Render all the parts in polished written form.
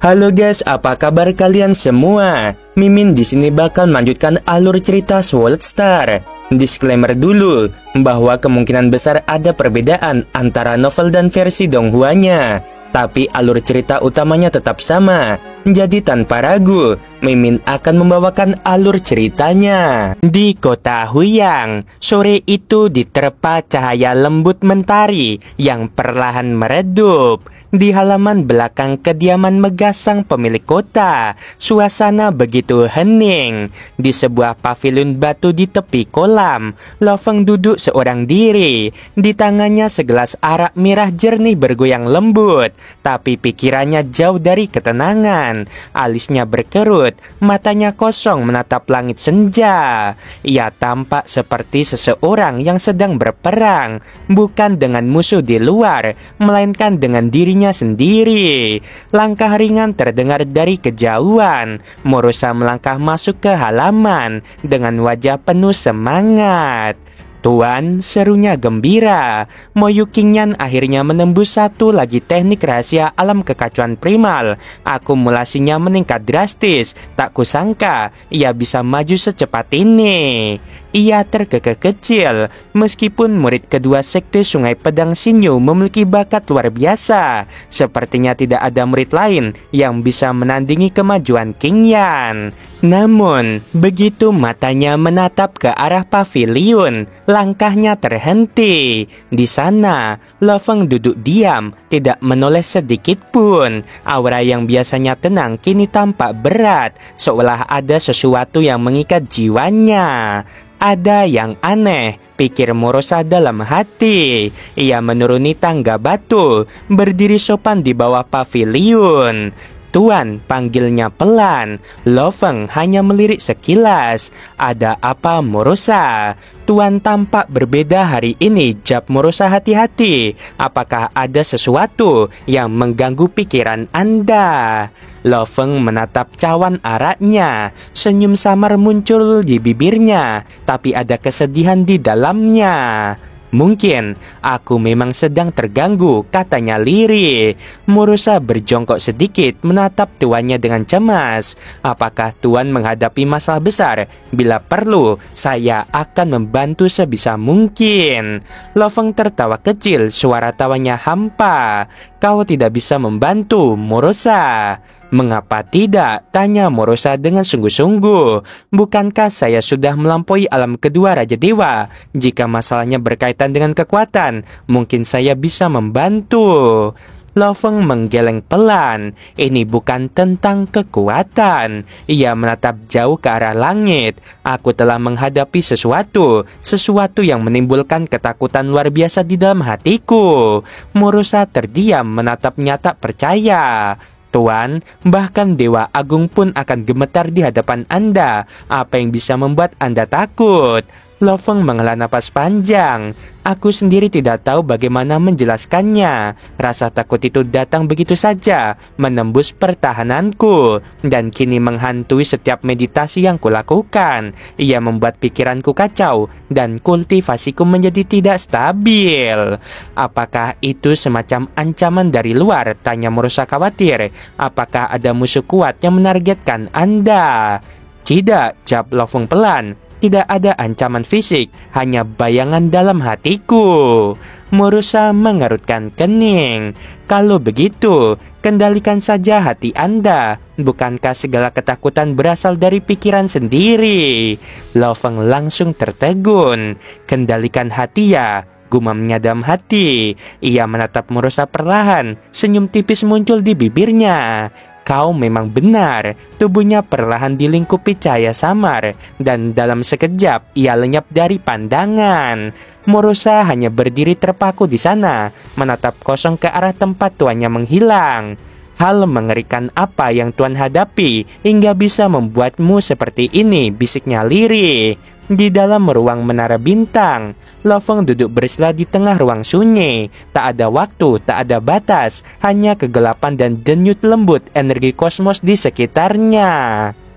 Halo guys, apa kabar kalian semua? Mimin di sini bakal melanjutkan alur cerita Sword Star. Disclaimer dulu bahwa kemungkinan besar ada perbedaan antara novel dan versi Donghuanya, tapi alur cerita utamanya tetap sama. Jadi tanpa ragu, Mimin akan membawakan alur ceritanya. Di kota Huyang, sore itu diterpa cahaya lembut mentari yang perlahan meredup. Di halaman belakang kediaman megah sang pemilik kota, suasana begitu hening. Di sebuah pavilion batu di tepi kolam, Lo Feng duduk seorang diri. Di tangannya segelas arak merah jernih bergoyang lembut, tapi pikirannya jauh dari ketenangan. Alisnya berkerut, matanya kosong menatap langit senja. Ia tampak seperti seseorang yang sedang berperang, bukan dengan musuh di luar, melainkan dengan dirinya sendiri. Langkah ringan terdengar dari kejauhan. Morosa melangkah masuk ke halaman dengan wajah penuh semangat. "Tuan," serunya gembira. Moyu Qingyan akhirnya menembus satu lagi teknik rahasia alam kekacauan primal. Akumulasinya meningkat drastis. Tak kusangka ia bisa maju secepat ini. Ia terkekeh kecil. Meskipun murid kedua sekte Sungai Pedang Xinyu memiliki bakat luar biasa, sepertinya tidak ada murid lain yang bisa menandingi kemajuan Qingyan. Namun, begitu matanya menatap ke arah pavilion, langkahnya terhenti. Di sana, Lo Feng duduk diam, tidak menoleh sedikit pun. Aura yang biasanya tenang kini tampak berat, seolah ada sesuatu yang mengikat jiwanya. Ada yang aneh, pikir Morosa dalam hati. Ia menuruni tangga batu, berdiri sopan di bawah pavilion. "Tuan," panggilnya pelan. Lo Feng hanya melirik sekilas. "Ada apa, Morosa?" "Tuan tampak berbeda hari ini," jawab Morosa hati-hati. "Apakah ada sesuatu yang mengganggu pikiran Anda?" Lo Feng menatap cawan araknya. Senyum samar muncul di bibirnya, tapi ada kesedihan di dalamnya. "Mungkin aku memang sedang terganggu," katanya lirih. Morosa berjongkok sedikit menatap tuannya dengan cemas. "Apakah tuan menghadapi masalah besar? Bila perlu, saya akan membantu sebisa mungkin." Lo Feng tertawa kecil, suara tawanya hampa. "Kau tidak bisa membantu, Morosa." "Mengapa tidak?" tanya Morosa dengan sungguh-sungguh. "Bukankah saya sudah melampaui alam kedua Raja Dewa? Jika masalahnya berkaitan dengan kekuatan, mungkin saya bisa membantu." Lo Feng menggeleng pelan. "Ini bukan tentang kekuatan." Ia menatap jauh ke arah langit. "Aku telah menghadapi sesuatu yang menimbulkan ketakutan luar biasa di dalam hatiku." Morosa terdiam menatapnya tak percaya. "Tuan, bahkan Dewa Agung pun akan gemetar di hadapan Anda. Apa yang bisa membuat Anda takut?" Lo Feng menghela napas panjang. "Aku sendiri tidak tahu bagaimana menjelaskannya. Rasa takut itu datang begitu saja, menembus pertahananku, dan kini menghantui setiap meditasi yang kulakukan. Ia membuat pikiranku kacau, dan kultivasiku menjadi tidak stabil." "Apakah itu semacam ancaman dari luar?" tanya Morosa khawatir. "Apakah ada musuh kuat yang menargetkan Anda?" "Tidak," jawab Lo Feng pelan. "Tidak ada ancaman fisik, hanya bayangan dalam hatiku." Morosa mengerutkan kening. "Kalau begitu, kendalikan saja hati Anda. Bukankah segala ketakutan berasal dari pikiran sendiri?" Lo Feng langsung tertegun. "Kendalikan hati ya?" gumamnya dalam hati. Ia menatap Morosa perlahan. Senyum tipis muncul di bibirnya. "Kau memang benar." Tubuhnya perlahan dilingkupi cahaya samar, dan dalam sekejap ia lenyap dari pandangan. Morosa hanya berdiri terpaku di sana, menatap kosong ke arah tempat tuannya menghilang. "Hal mengerikan apa yang Tuan hadapi hingga bisa membuatmu seperti ini?" bisiknya lirih. Di dalam ruang menara bintang, Lo Feng duduk bersila di tengah ruang sunyi. Tak ada waktu, tak ada batas, hanya kegelapan dan denyut lembut energi kosmos di sekitarnya.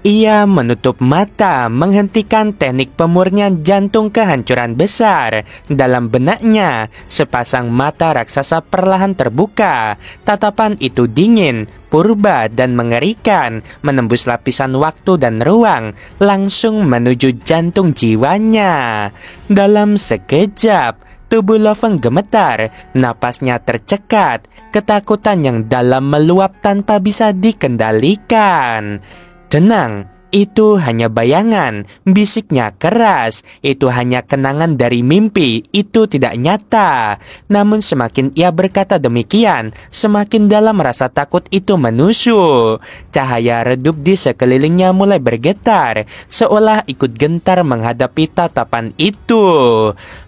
Ia menutup mata, menghentikan teknik pemurnian jantung kehancuran besar. Dalam benaknya, sepasang mata raksasa perlahan terbuka. Tatapan itu dingin, purba dan mengerikan, menembus lapisan waktu dan ruang, langsung menuju jantung jiwanya. Dalam sekejap, tubuh Loveng gemetar, napasnya tercekat, ketakutan yang dalam meluap tanpa bisa dikendalikan. "Tenang, itu hanya bayangan," bisiknya keras. "Itu hanya kenangan dari mimpi, itu tidak nyata." Namun semakin ia berkata demikian, semakin dalam rasa takut itu menusuk. Cahaya redup di sekelilingnya mulai bergetar, seolah ikut gentar menghadapi tatapan itu.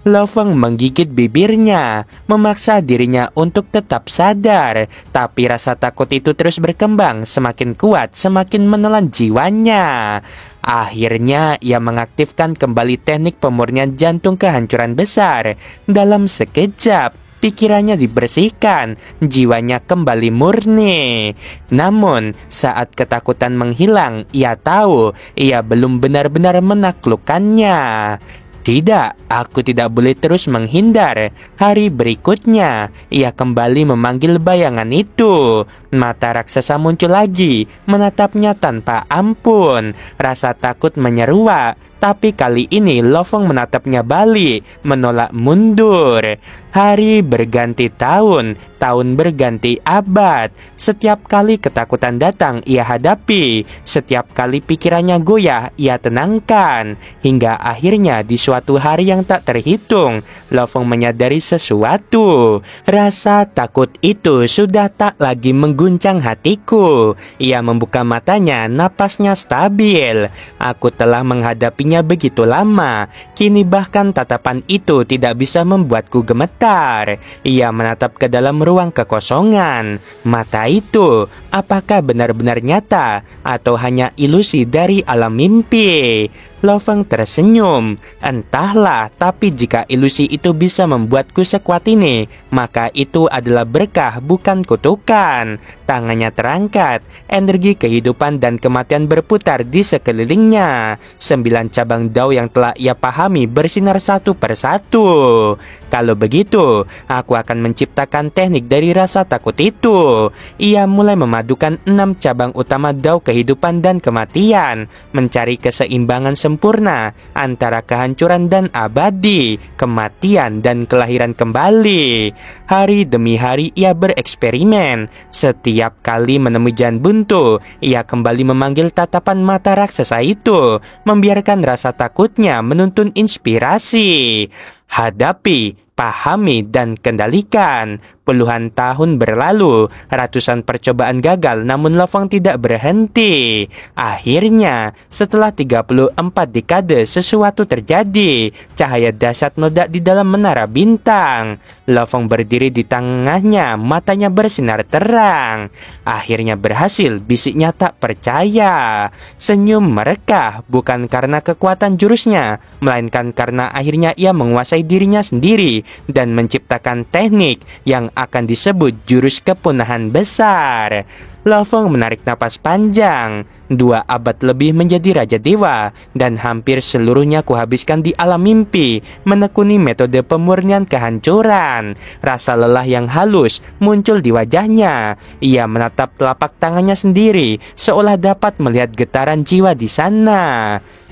Loveng menggigit bibirnya, memaksa dirinya untuk tetap sadar. Tapi rasa takut itu terus berkembang, semakin kuat, semakin menelan jiwanya. Akhirnya ia mengaktifkan kembali teknik pemurnian jantung kehancuran besar. Dalam sekejap, pikirannya dibersihkan, jiwanya kembali murni. Namun, saat ketakutan menghilang, ia tahu ia belum benar-benar menaklukkannya. "Tidak, aku tidak boleh terus menghindar." Hari berikutnya, ia kembali memanggil bayangan itu. Mata raksasa muncul lagi, menatapnya tanpa ampun. Rasa takut menyeruak, tapi kali ini Loveng menatapnya balik, menolak mundur. Hari berganti tahun, tahun berganti abad. Setiap kali ketakutan datang, ia hadapi. Setiap kali pikirannya goyah, ia tenangkan. Hingga akhirnya di suatu hari yang tak terhitung, Loveng menyadari sesuatu. Rasa takut itu sudah tak lagi mengguncang hatiku. Ia membuka matanya, napasnya stabil. Aku telah menghadapinya begitu lama. Kini bahkan tatapan itu tidak bisa membuatku gemetar. Ia menatap ke dalam ruang kekosongan. Mata itu, apakah benar-benar nyata atau hanya ilusi dari alam mimpi? Loveng tersenyum. Entahlah, tapi jika ilusi itu bisa membuatku sekuat ini, maka itu adalah berkah, bukan kutukan. Tangannya terangkat, energi kehidupan dan kematian berputar di sekelilingnya. 9 cabang Dao yang telah ia pahami bersinar satu persatu. Kalau begitu, aku akan menciptakan teknik dari rasa takut itu. Ia mulai memadukan 6 cabang utama Dao kehidupan dan kematian, mencari keseimbangan sempurna antara kehancuran dan abadi, kematian dan kelahiran kembali. Hari demi hari ia bereksperimen. Setiap kali menemui jalan buntu, ia kembali memanggil tatapan mata raksasa itu, membiarkan rasa takutnya menuntun inspirasi. Hadapi, pahami, dan kendalikan. Puluhan tahun berlalu, ratusan percobaan gagal, namun Loveng tidak berhenti. Akhirnya, setelah 34 dekade, sesuatu terjadi. Cahaya dahsyat meledak di dalam menara bintang. Loveng berdiri di tengahnya, matanya bersinar terang. Akhirnya berhasil, bisiknya tak percaya. Senyum merekah, bukan karena kekuatan jurusnya, melainkan karena akhirnya ia menguasai dirinya sendiri dan menciptakan teknik yang akan disebut jurus kepunahan besar. Loveng menarik napas panjang. 2 abad lebih menjadi Raja Dewa, dan hampir seluruhnya kuhabiskan di alam mimpi, menekuni metode pemurnian kehancuran. Rasa lelah yang halus muncul di wajahnya. Ia menatap telapak tangannya sendiri, seolah dapat melihat getaran jiwa di sana.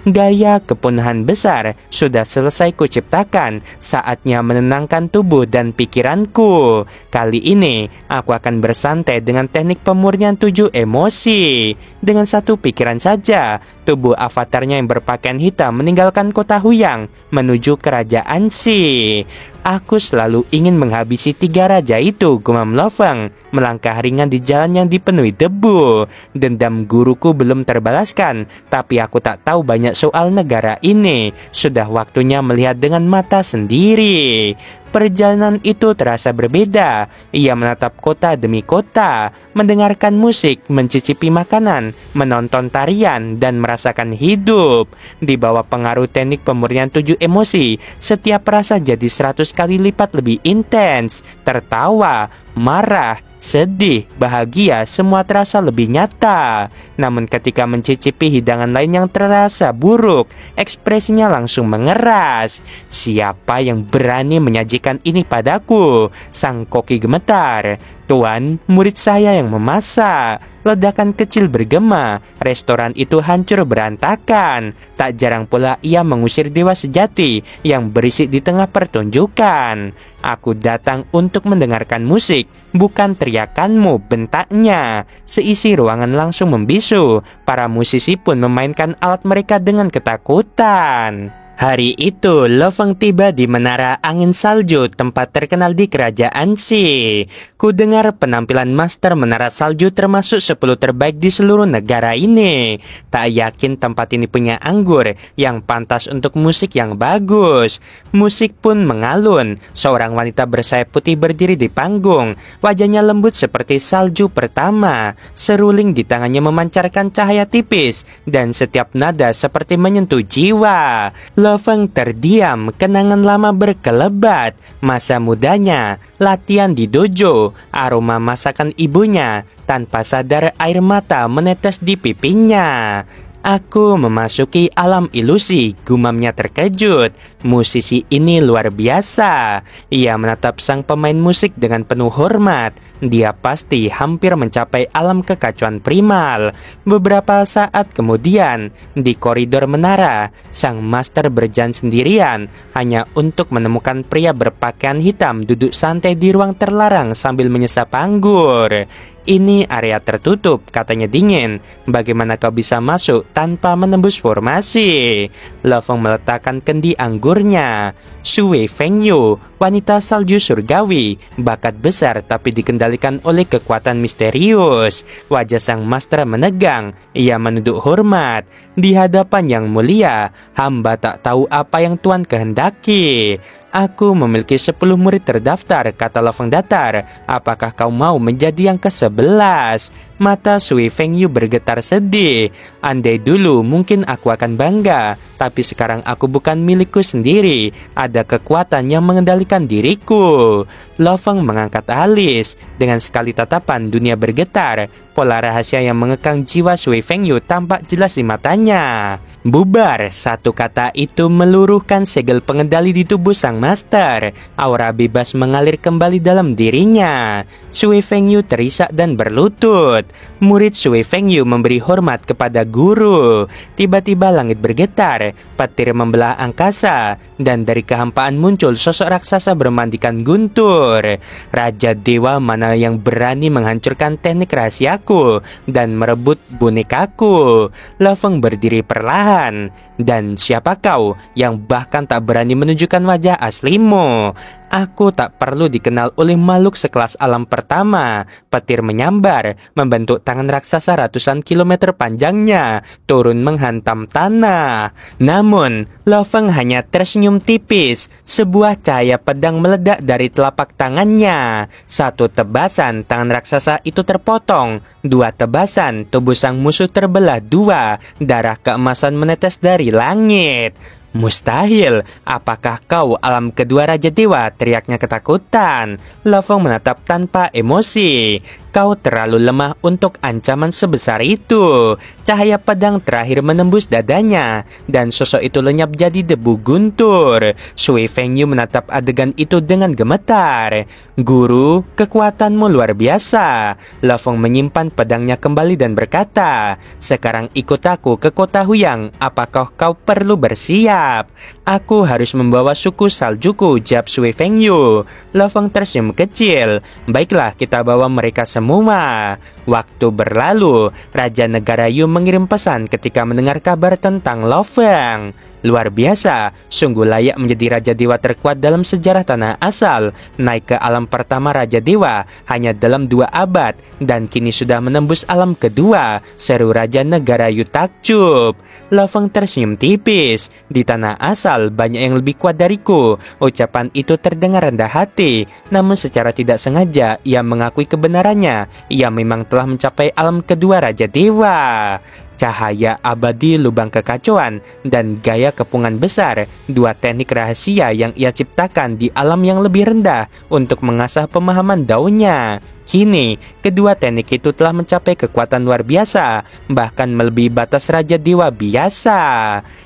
Gaya kepunahan besar sudah selesai kuciptakan. Saatnya menenangkan tubuh dan pikiranku. Kali ini aku akan bersantai dengan teknik pemurnian 7 emosi. Dengan satu pikiran saja, tubuh avatarnya yang berpakaian hitam meninggalkan kota Huyang menuju kerajaan Si. Aku selalu ingin menghabisi 3 raja itu, gumam Loveng, melangkah ringan di jalan yang dipenuhi debu. Dendam guruku belum terbalaskan, tapi aku tak tahu banyak soal negara ini. Sudah waktunya melihat dengan mata sendiri. Perjalanan itu terasa berbeda. Ia menatap kota demi kota, mendengarkan musik, mencicipi makanan, menonton tarian, dan merasakan hidup. Di bawah pengaruh teknik pemurnian 7 emosi, setiap rasa jadi 100 kali lipat lebih intens. Tertawa, marah, Sedih, bahagia, semua terasa lebih nyata. Namun ketika mencicipi hidangan lain yang terasa buruk, ekspresinya langsung mengeras. Siapa yang berani menyajikan ini padaku? Sang koki gemetar. Tuan, murid saya yang memasak. Ledakan kecil bergema, restoran itu hancur berantakan. Tak jarang pula ia mengusir dewa sejati yang berisik di tengah pertunjukan. Aku datang untuk mendengarkan musik, bukan teriakanmu, bentaknya. Seisi ruangan langsung membisu. Para musisi pun memainkan alat mereka dengan ketakutan. Hari itu, Lo Feng tiba di Menara Angin Salju, tempat terkenal di kerajaan Xi. Ku dengar penampilan master Menara Salju termasuk 10 terbaik di seluruh negara ini. Tak yakin tempat ini punya anggur yang pantas untuk musik yang bagus. Musik pun mengalun. Seorang wanita bersayap putih berdiri di panggung. Wajahnya lembut seperti salju pertama. Seruling di tangannya memancarkan cahaya tipis. Dan setiap nada seperti menyentuh jiwa. Lo Feng terdiam, kenangan lama berkelebat. Masa mudanya, latihan di dojo, aroma masakan ibunya. Tanpa sadar air mata menetes di pipinya. Aku memasuki alam ilusi, gumamnya terkejut. Musisi ini luar biasa. Ia menatap sang pemain musik dengan penuh hormat. Dia pasti hampir mencapai alam kekacauan primal. Beberapa saat kemudian, di koridor menara, sang master berjalan sendirian hanya untuk menemukan pria berpakaian hitam duduk santai di ruang terlarang sambil menyesap anggur. Ini area tertutup, katanya dingin. Bagaimana kau bisa masuk tanpa menembus formasi? Lo Feng meletakkan kendi anggurnya. Shui Fengyu, wanita salju surgawi, bakat besar tapi dikendalikan oleh kekuatan misterius. Wajah sang master menegang. Ia menunduk hormat. Di hadapan yang mulia, hamba tak tahu apa yang Tuan kehendaki. Aku memiliki 10 murid terdaftar, kata Lo Feng datar. Apakah kau mau menjadi yang ke-11? Mata Sui Fengyu bergetar sedih. Andai dulu mungkin aku akan bangga, tapi sekarang aku bukan milikku sendiri. Ada kekuatan yang mengendalikan diriku. Lo Feng mengangkat alis. Dengan sekali tatapan dunia bergetar. Pola rahasia yang mengekang jiwa Sui Fengyu tampak jelas di matanya. Bubar, satu kata itu meluruhkan segel pengendali di tubuh sang master. Aura bebas mengalir kembali dalam dirinya. Sui Fengyu terisak dan berlutut. Murid Sui Fengyu memberi hormat kepada guru. Tiba-tiba langit bergetar, petir membelah angkasa, dan dari kehampaan muncul sosok raksasa bermandikan guntur. Raja dewa mana yang berani menghancurkan teknik rahasiaku dan merebut bonekaku? Lo Feng berdiri perlahan. Dan siapa kau yang bahkan tak berani menunjukkan wajah aslimu? Aku tak perlu dikenal oleh makhluk sekelas alam pertama. Petir menyambar, membentuk tangan raksasa ratusan kilometer panjangnya, turun menghantam tanah. Namun, Lo Feng hanya tersenyum tipis. Sebuah cahaya pedang meledak dari telapak tangannya. Satu tebasan, tangan raksasa itu terpotong. Dua tebasan, tubuh sang musuh terbelah dua. Darah keemasan menetes dari langit. Mustahil, apakah kau alam kedua Raja Dewa? Teriaknya ketakutan. Lo Feng menatap tanpa emosi. Kau terlalu lemah untuk ancaman sebesar itu. Cahaya pedang terakhir menembus dadanya, dan sosok itu lenyap jadi debu guntur. Sui Fengyu menatap adegan itu dengan gemetar. Guru, kekuatanmu luar biasa. Lo Feng menyimpan pedangnya kembali dan berkata, sekarang ikut aku ke kota Huyang. Apakah kau perlu bersiap? Aku harus membawa suku saljuku, jawab Sui Fengyu. Lo Feng tersenyum kecil. Baiklah, kita bawa mereka semua. Waktu berlalu, Raja Negara Yu mengirim pesan ketika mendengar kabar tentang Lo Feng. Luar biasa, sungguh layak menjadi Raja Dewa terkuat dalam sejarah tanah asal. Naik ke alam pertama Raja Dewa hanya dalam 2 abad, dan kini sudah menembus alam kedua, seru Raja Negara Yu takjub. Lo Feng tersenyum tipis. Di tanah asal banyak yang lebih kuat dariku. Ucapan itu terdengar rendah hati, namun secara tidak sengaja ia mengakui kebenarannya. Ia memang telah telah mencapai alam kedua Raja Dewa. Cahaya abadi lubang kekacauan dan gaya kepungan besar, dua teknik rahasia yang ia ciptakan di alam yang lebih rendah untuk mengasah pemahaman daunnya. Kini, kedua teknik itu telah mencapai kekuatan luar biasa, bahkan melebihi batas Raja Dewa biasa.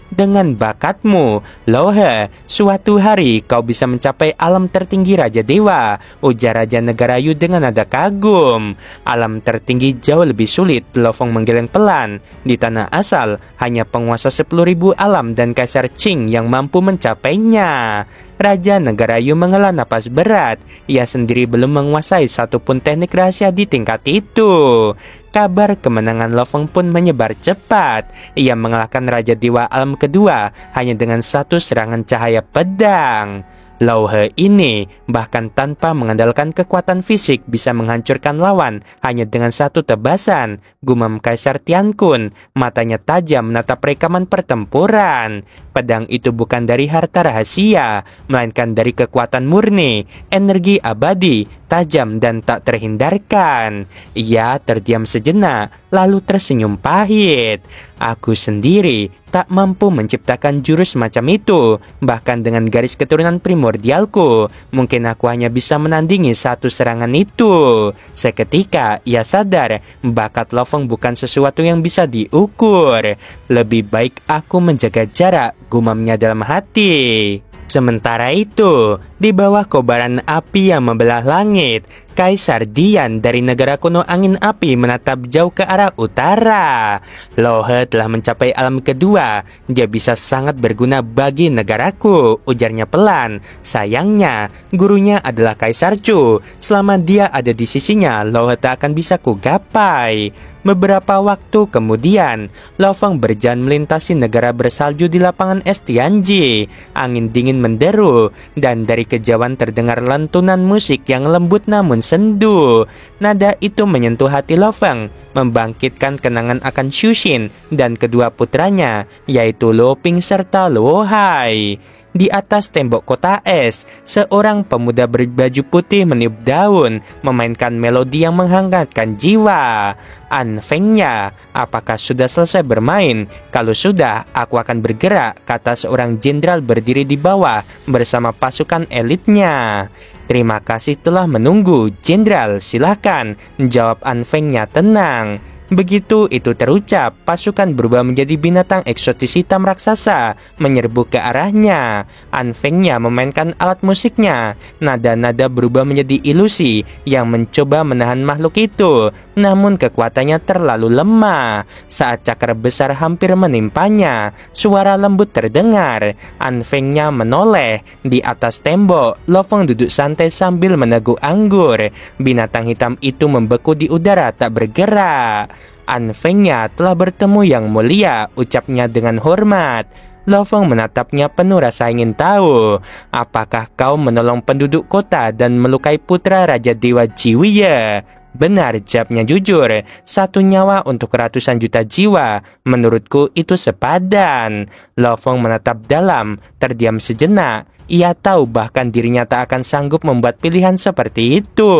Dengan bakatmu, Lohe, suatu hari kau bisa mencapai alam tertinggi Raja Dewa, ujar Raja Negarayu dengan nada kagum. Alam tertinggi jauh lebih sulit, Lofeng menggeleng pelan. Di tanah asal, hanya penguasa 10.000 alam dan Kaisar Qing yang mampu mencapainya. Raja Negarayu menghela napas berat. Ia sendiri belum menguasai satupun teknik rahasia di tingkat itu. Kabar kemenangan Lofeng pun menyebar cepat. Ia mengalahkan Raja Dewa alam kedua hanya dengan satu serangan cahaya pedang. Lohe ini bahkan tanpa mengandalkan kekuatan fisik bisa menghancurkan lawan hanya dengan satu tebasan, gumam Kaisar Tiankun. Matanya tajam menatap rekaman pertempuran. Pedang itu bukan dari harta rahasia, melainkan dari kekuatan murni, energi abadi, tajam dan tak terhindarkan. Ia terdiam sejenak, lalu tersenyum pahit. Aku sendiri tak mampu menciptakan jurus semacam itu. Bahkan dengan garis keturunan primordialku, mungkin aku hanya bisa menandingi satu serangan itu. Seketika ia sadar, bakat Lofeng bukan sesuatu yang bisa diukur. Lebih baik aku menjaga jarak, gumamnya dalam hati. Sementara itu, di bawah kobaran api yang membelah langit, Kaisar Dian dari negara kuno angin api menatap jauh ke arah utara. Lohe telah mencapai alam kedua. Dia bisa sangat berguna bagi negaraku, ujarnya pelan. Sayangnya, gurunya adalah Kaisar Chu. Selama dia ada di sisinya, Lohe tak akan bisa kugapai. Beberapa waktu kemudian, Lofeng berjalan melintasi negara bersalju di lapangan es Tianji. Angin dingin menderu, dan dari kejauhan terdengar lantunan musik yang lembut namun sendu. Nada itu menyentuh hati Lofeng, membangkitkan kenangan akan Xushin dan kedua putranya, yaitu Luo Ping serta Luo Hai. Di atas tembok kota es, seorang pemuda berbaju putih meniup daun, memainkan melodi yang menghangatkan jiwa. An Fengnya, apakah sudah selesai bermain? Kalau sudah, aku akan bergerak, kata seorang jenderal berdiri di bawah bersama pasukan elitnya. Terima kasih telah menunggu, Jenderal, silakan, jawab An Fengnya tenang. Begitu itu terucap, pasukan berubah menjadi binatang eksotis hitam raksasa menyerbu ke arahnya. An Fengnya memainkan alat musiknya. Nada-nada berubah menjadi ilusi yang mencoba menahan makhluk itu, namun kekuatannya terlalu lemah. Saat cakar besar hampir menimpanya, suara lembut terdengar. An Fengnya menoleh. Di atas tembok, Lofeng duduk santai sambil meneguk anggur. Binatang hitam itu membeku di udara tak bergerak. An Fengnya telah bertemu yang mulia, ucapnya dengan hormat. Lofeng menatapnya penuh rasa ingin tahu. Apakah kau menolong penduduk kota dan melukai putra Raja Dewa Jiwiye? Benar, jawabnya jujur. Satu nyawa untuk ratusan juta jiwa. Menurutku itu sepadan. Lofeng menatap dalam, terdiam sejenak. Ia tahu bahkan dirinya tak akan sanggup membuat pilihan seperti itu.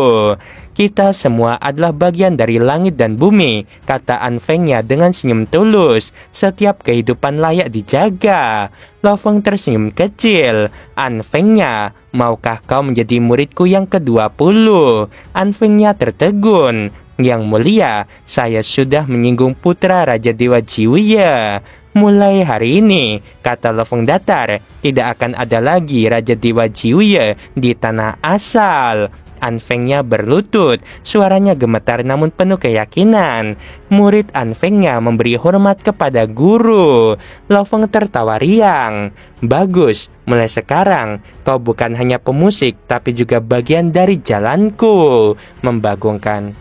Kita semua adalah bagian dari langit dan bumi, kata An Fengnya dengan senyum tulus. Setiap kehidupan layak dijaga. Lofeng tersenyum kecil. An Fengnya, maukah kau menjadi muridku yang ke-20? An Fengnya tertegun. Yang mulia, saya sudah menyinggung putra Raja Dewa Jiwiye. Mulai hari ini, kata Lofeng datar, tidak akan ada lagi Raja Dewa Jiwiye di tanah asal. An Fengnya berlutut, suaranya gemetar namun penuh keyakinan. Murid An Fengnya memberi hormat kepada guru. Lofeng tertawa riang. Bagus, mulai sekarang kau bukan hanya pemusik tapi juga bagian dari jalanku. Membagongkan.